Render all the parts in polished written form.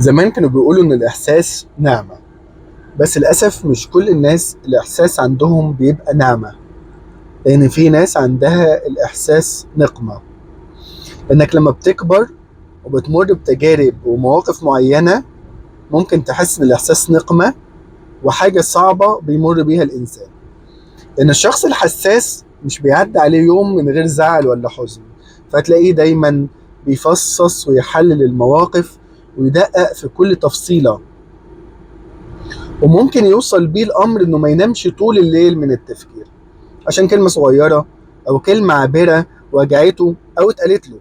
زمان كانوا بيقولوا إن الإحساس نعمة، بس للأسف مش كل الناس الإحساس عندهم بيبقى نعمة، لأن في ناس عندها الإحساس نقمة. إنك لما بتكبر وبتمر بتجارب ومواقف معينة ممكن تحس إن الإحساس نقمة وحاجة صعبة بيمر بيها الإنسان، لأن الشخص الحساس مش بيعدي عليه يوم من غير زعل ولا حزن، فتلاقيه دايما بيفصص ويحلل المواقف ويدقق في كل تفصيلة، وممكن يوصل بيه الأمر إنه ما ينامش طول الليل من التفكير عشان كلمة صغيرة أو كلمة عابرة وجعته أو اتقالت له.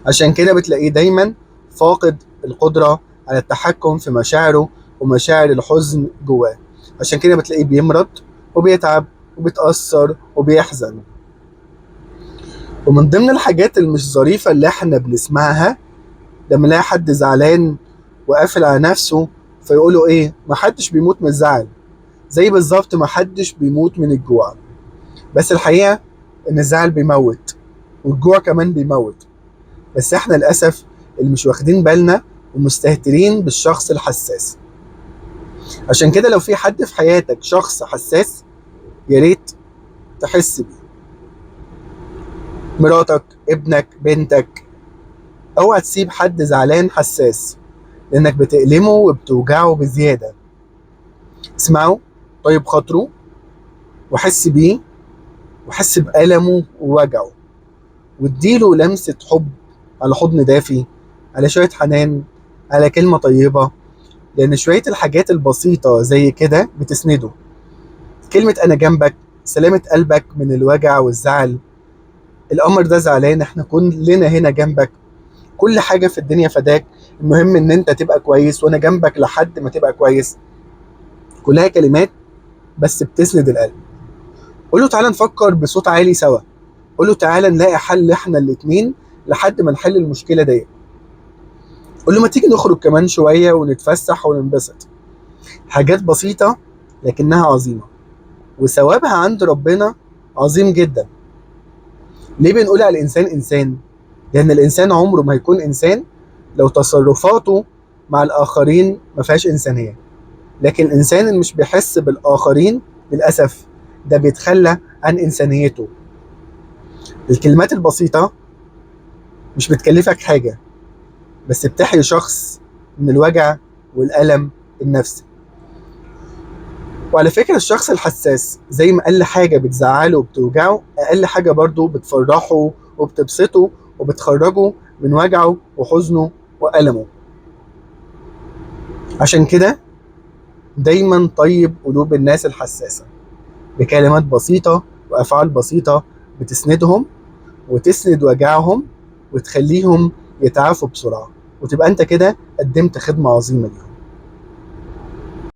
عشان كده بتلاقيه دايما فاقد القدرة على التحكم في مشاعره ومشاعر الحزن جواه. عشان كده بتلاقيه بيمرض وبيتعب وبيتأثر وبيحزن. ومن ضمن الحاجات المش ظريفة اللي احنا بنسمعها لما نلاقي حد زعلان وقافل على نفسه فيقولوا ايه، محدش بيموت من الزعل، زي بالظبط محدش بيموت من الجوع. بس الحقيقة ان الزعل بيموت والجوع كمان بيموت، بس احنا للأسف اللي مش واخدين بالنا ومستهترين بالشخص الحساس. عشان كده لو في حد في حياتك شخص حساس يا ريت تحس بيه، مراتك، ابنك، بنتك. اوعى تسيب حد زعلان حساس، لانك بتألمه وبتوجعه بزيادة. اسمعه، طيب خاطره، وحس بيه وحس بألمه ووجعه، واديله لمسة حب، على حضن دافي، على شوية حنان، على كلمة طيبة، لأن شوية الحاجات البسيطة زي كده بتسنده. كلمة أنا جنبك، سلامة قلبك من الوجع والزعل، القمر ده زعلان، احنا كلنا هنا جنبك، كل حاجة في الدنيا فداك، المهم ان انت تبقى كويس وانا جنبك لحد ما تبقى كويس. كلها كلمات بس بتسند القلب. قول له تعالى نفكر بصوت عالي سوا، قول له تعالى نلاقي حل احنا الاتنين لحد ما نحل المشكلة دي. قول له ما تيجي نخرج كمان شوية ونتفسح وننبسط. حاجات بسيطة لكنها عظيمة، وثوابها عند ربنا عظيم جدا. ليه بنقول على الإنسان إنسان؟ لأن الإنسان عمره ما هيكون إنسان لو تصرفاته مع الآخرين ما فيهاش إنسانية. لكن الإنسان اللي مش بيحس بالآخرين للأسف ده بيتخلى عن إنسانيته. الكلمات البسيطة مش بتكلفك حاجة، بس بتحيي شخص من الوجع والألم النفسي. وعلى فكرة الشخص الحساس زي ما أقل حاجة بتزعله وبتوجعه، أقل حاجة برضه بتفرحه وبتبسطه وبتخرجه من وجعه وحزنه وألمه. عشان كده دايما طيب قلوب الناس الحساسة بكلمات بسيطة وأفعال بسيطة بتسندهم وتسند وجعهم وتخليهم يتعافوا بسرعة، وتبقى أنت كده قدمت خدمة عظيمة ليهم.